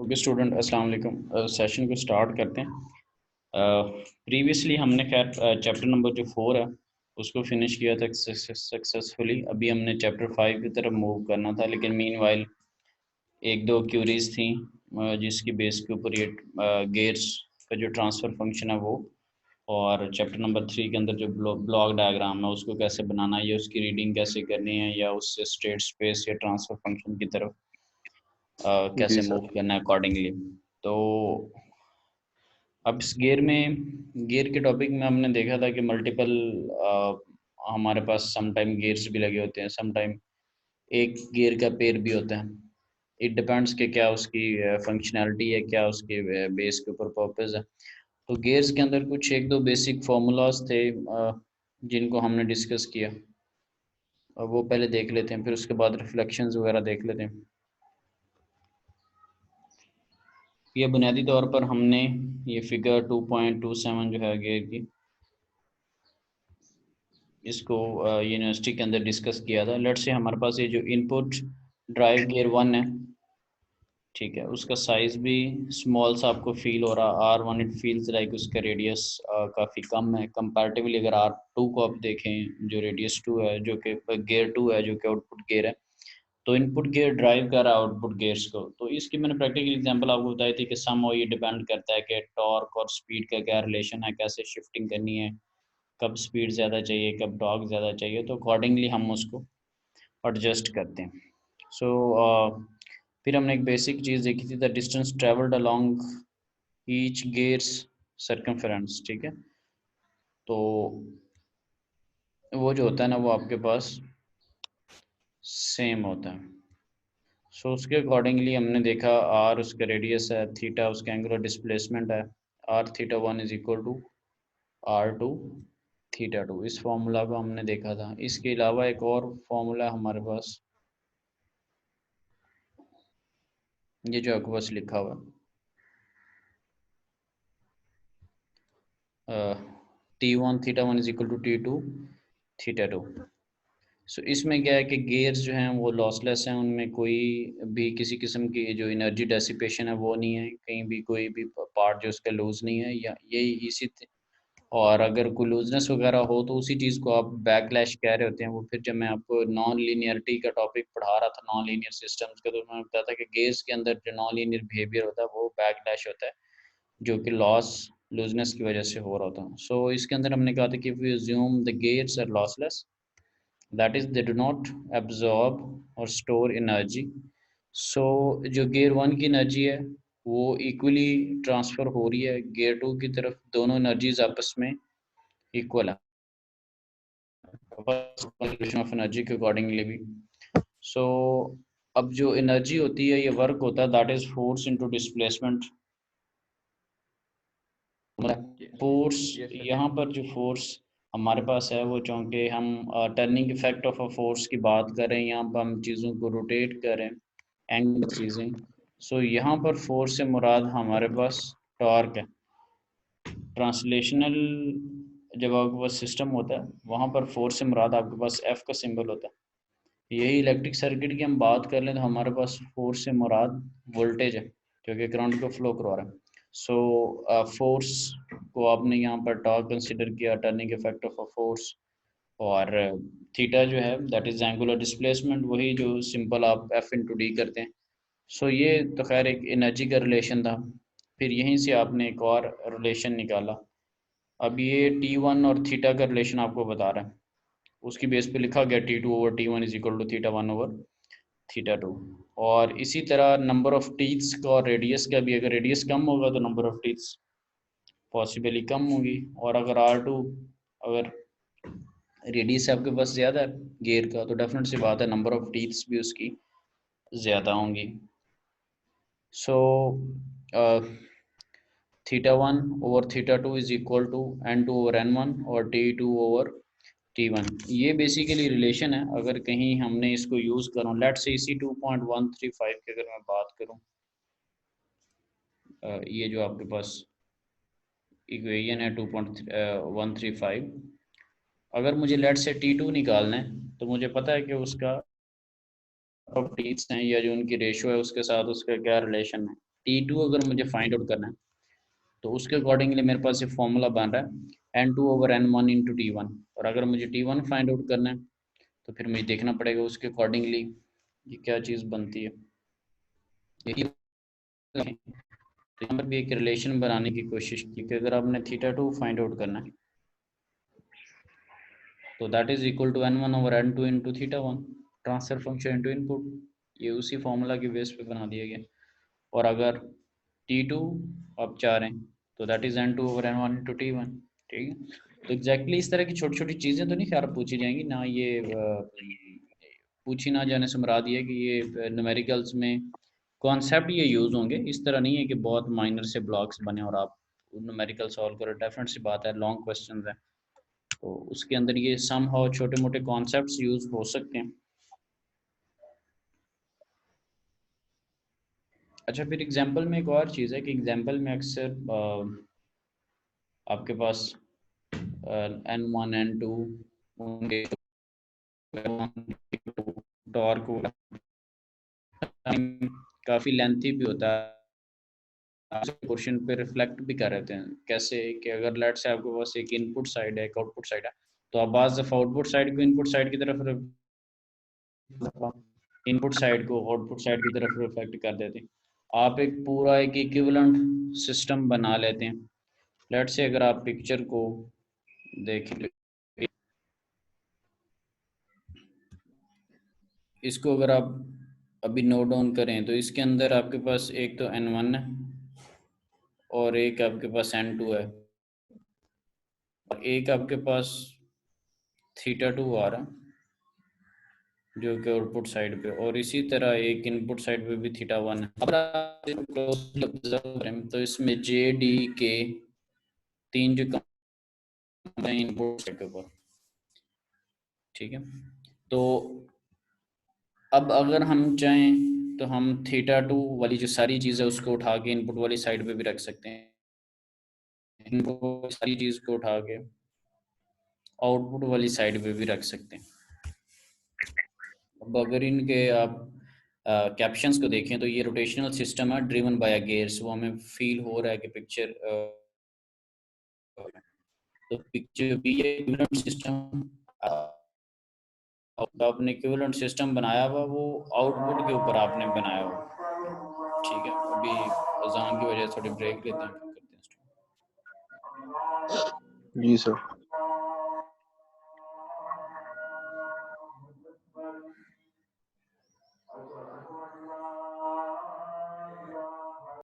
Okay student, अस्सलाम वालेकुम। Session को स्टार्ट करते हैं। प्रीवियसली हमने खैर चैप्टर नंबर जो 4 है उसको फिनिश किया था सक्सेसफुली। अभी हमने चैप्टर 5 की तरफ मूव करना था, लेकिन मीनवाइल एक दो क्यूरीज थी जिसकी बेस के ऊपर ये गेयर्स का जो ट्रांसफ़र फंक्शन है वो, और चैप्टर नंबर 3 के अंदर जो ब्लॉक डायग्राम है उसको कैसे बनाना है या उसकी रीडिंग कैसे करनी है या उससे स्टेट स्पेस या ट्रांसफ़र फंक्शन की तरफ जी कैसे सर। मूव करना है अकॉर्डिंगली। तो अब इस गियर के टॉपिक में हमने देखा था कि मल्टीपल हमारे पास सम टाइम गियर्स भी लगे होते हैं, सम टाइम एक गियर का पेयर भी होता है। इट डिपेंड्स कि क्या उसकी फंक्शनैलिटी है, क्या उसके बेस के ऊपर पर्पस है। तो गियर्स के अंदर कुछ एक दो बेसिक फार्मूलाज थे जिनको हमने डिस्कस किया। वो पहले देख लेते हैं, फिर उसके बाद रिफ्लेक्शंस वगैरह देख लेते हैं। ये बुनियादी तौर पर हमने ये फिगर 2.27 जो है गियर की, इसको यूनिवर्सिटी के अंदर डिस्कस किया था। लेट्स से हमारे पास ये जो इनपुट ड्राइव गियर 1 है, ठीक है, उसका साइज भी स्मॉल सा आपको फील हो रहा। R1 इट फील्स लाइक उसका रेडियस काफ़ी कम है कंपैरेटिवली। अगर R2 को आप देखें, जो रेडियस 2 है, जो कि गियर 2 है, जो कि आउटपुट गियर है, तो इनपुट गियर ड्राइव कर रहा है आउटपुट गियर्स को। तो इसकी मैंने प्रैक्टिकल एग्जांपल आपको बताई थी कि सम ये डिपेंड करता है कि टॉर्क और स्पीड का क्या रिलेशन है, कैसे शिफ्टिंग करनी है, कब स्पीड ज़्यादा चाहिए, कब टॉर्क ज़्यादा चाहिए, तो अकॉर्डिंगली हम उसको एडजस्ट करते हैं। सो फिर हमने एक बेसिक चीज़ देखी थी, the distance travelled along each gears circumference, ठीक है। तो वो जो होता है ना, वो आपके पास सेम होता है। सो उसके अकॉर्डिंगली हमने देखा, आर उसका रेडियस है, थीटा उसका एंगुलर डिस्प्लेसमेंट है, R θ1 is equal to R2 θ2। इस फॉर्मूला को हमने देखा था। इसके अलावा एक और फॉर्मूला हमारे पास, ये जो आपके पास लिखा हुआ है, T1 θ1 is equal to T2 θ2। सो इसमें क्या है कि गेयर्स जो हैं वो लॉसलेस हैं, उनमें कोई भी किसी किस्म की जो एनर्जी डेसिपेशन है वो नहीं है, कहीं भी कोई भी पार्ट जो उसका लूज नहीं है, या यही और अगर कोई लूजनेस वगैरह हो तो उसी चीज़ को आप बैकलैश कह रहे होते हैं। वो फिर जब मैं आपको नॉन लीनियरिटी का टॉपिक पढ़ा रहा था, नॉन लीनियर सिस्टम्स का, तो मैंने बताया था कि गेयर्स के अंदर जो नॉन लीनियर बिहेवियर होता है वो बैकलैश होता है, जो कि लॉस लूजनेस की वजह से हो रहा होता है। सो इसके अंदर हमने कहा था कि we assume the gears are lossless, that is they do not absorb or store energy। so जो गियर 1 की एनर्जी है वो इक्वली ट्रांसफ़र हो रही है गियर 2 की तरफ, दोनों एनर्जीज आपस में इक्वल है ऑफ एनर्जी के अकॉर्डिंगली भी। सो अब जो एनर्जी होती है, ये वर्क होता है, that is force into displacement. Force, yes sir. यहाँ पर जो फोर्स हमारे पास है वो, चूँकि हम turning effect of a force की बात करें, यहाँ पर हम चीज़ों को रोटेट करें, एंगल चीज़ें। सो यहाँ पर फोर्स से मुराद हमारे पास टॉर्क है। ट्रांसलेशनल जब आपके पास सिस्टम होता है, वहाँ पर फोर्स से मुराद आपके पास एफ का सिंबल होता है। यही इलेक्ट्रिक सर्किट की हम बात कर लें तो हमारे पास फोर्स से मुराद वोल्टेज है, जो कि करंट को फ्लो करवा रहा है। सो फोर्स को आपने यहाँ पर टॉर्क कंसिडर किया, turning effect of a force, और थीटा जो है दैट इज एंगुलर डिस्प्लेसमेंट, वही जो सिंपल आप एफ इंटू डी करते हैं। सो ये तो खैर एक एनर्जी का रिलेशन था। फिर यहीं से आपने एक और रिलेशन निकाला। अब ये T1 और थीटा का रिलेशन आपको बता रहा है, उसकी बेस पे लिखा गया T2/T1 इज इक्वल टू θ1/θ2। और इसी तरह नंबर ऑफ टीथ्स का और रेडियस का भी, अगर रेडियस कम होगा तो नंबर ऑफ टीथ्स पॉसिबली कम होगी, और अगर R2, अगर रेडियस आपके पास ज़्यादा है गियर का, तो डेफिनेट सी बात है नंबर ऑफ टीथ्स भी उसकी ज़्यादा होंगी। सो θ1/θ2 इज इक्वल टू N2/N1 और T2/T1। ये बेसिकली रिलेशन है। अगर कहीं हमने इसको यूज़ करूँ, लेट से इसी 2.135 की अगर मैं बात करूँ, ये जो आपके पास इक्वेशन है 2.135, अगर मुझे लेट से T2 निकालना है तो मुझे पता है कि उसका टीथ्स हैं या जो उनकी रेशो है उसके साथ उसका क्या रिलेशन है। T2 अगर मुझे फाइंड आउट करना है तो उसके अकॉर्डिंगली मेरे पास ये फॉर्मूला बन रहा है N2/N1 इंटू T1। और अगर मुझे T1 फाइंड आउट करना है तो फिर मुझे देखना पड़ेगा उसके अकॉर्डिंगली ये क्या चीज़ बनती है। तो यहाँ पर भी एक रिलेशन बनाने की कोशिश की कि अगर आपने θ2 फाइंड आउट करना है तो that is equal to N1/N2 into θ1, transfer function into input. ये उसी फॉर्मूला की बेस पे बना दिया गया। और अगर T2 आप चाह रहे हैं तो that is N2/N1 into T1। ठीक है, तो एग्जैक्टली इस तरह की छोटी छोटी चीज़ें तो नहीं खैर पूछी जाएंगी ना, ये पूछी ना जाने से मुराद ये है कि ये न्यूमेरिकल्स में कॉन्सेप्ट ये यूज़ होंगे। इस तरह नहीं है कि बहुत माइनर से ब्लॉक्स बने और आप न्यूमेरिकल सॉल्व करो। डेफिनेट सी बात है, लॉन्ग क्वेश्चन है तो उसके अंदर ये सम हाउ छोटे मोटे कॉन्सेप्ट्स यूज हो सकते हैं। अच्छा, फिर एग्जांपल में एक और चीज़ है कि एग्जांपल में अक्सर आपके पास N1 N2 होंगे, टॉर्क काफ़ी लेंथी भी होता है, क्वेश्चन पे रिफ्लेक्ट भी कर रहे हैं। कैसे कि अगर लेट से आपके पास एक इनपुट साइड है एक आउटपुट साइड है तो आप बाज़ दफ़ा आउटपुट साइड को इनपुट साइड की तरफ, इनपुट साइड को आउटपुट साइड की तरफ रिफ्लेक्ट कर देते हैं। आप एक पूरा एक इक्विवेलेंट सिस्टम बना लेते हैं। लेट से अगर आप पिक्चर को देखें, इसको अगर आप अभी नोट डाउन करें तो इसके अंदर आपके पास एक तो N1 है और एक आपके पास N2 है और एक आपके पास θ2 आ रहा है जो कि आउटपुट साइड पे, और इसी तरह एक इनपुट साइड पे भी θ1 है। अब आप closely observe करें तो इसमें JDK तीन जो इनपुट साइड के ऊपर, ठीक है। तो अब अगर हम चाहें तो हम θ2 वाली जो सारी चीज़ है उसको उठा के इनपुट वाली साइड पे भी रख सकते हैं, इनपुट सारी चीज़ को उठा के आउटपुट वाली साइड पे भी रख सकते हैं। अब अगर इनके आप कैप्शंस को देखें तो ये रोटेशनल सिस्टम है ड्रिवन बाय गेयर्स, वो हमें फील हो रहा है कि पिक्चर तो पिक्चर भी ये सिस्टम आपने इक्विवेलेंट सिस्टम बनाया हुआ वो आउटपुट के ऊपर आपने बनाया हुआ। ठीक है, अभी अजान की वजह से थोड़ी ब्रेक लेते हैं, फिर करते हैं। जी सर।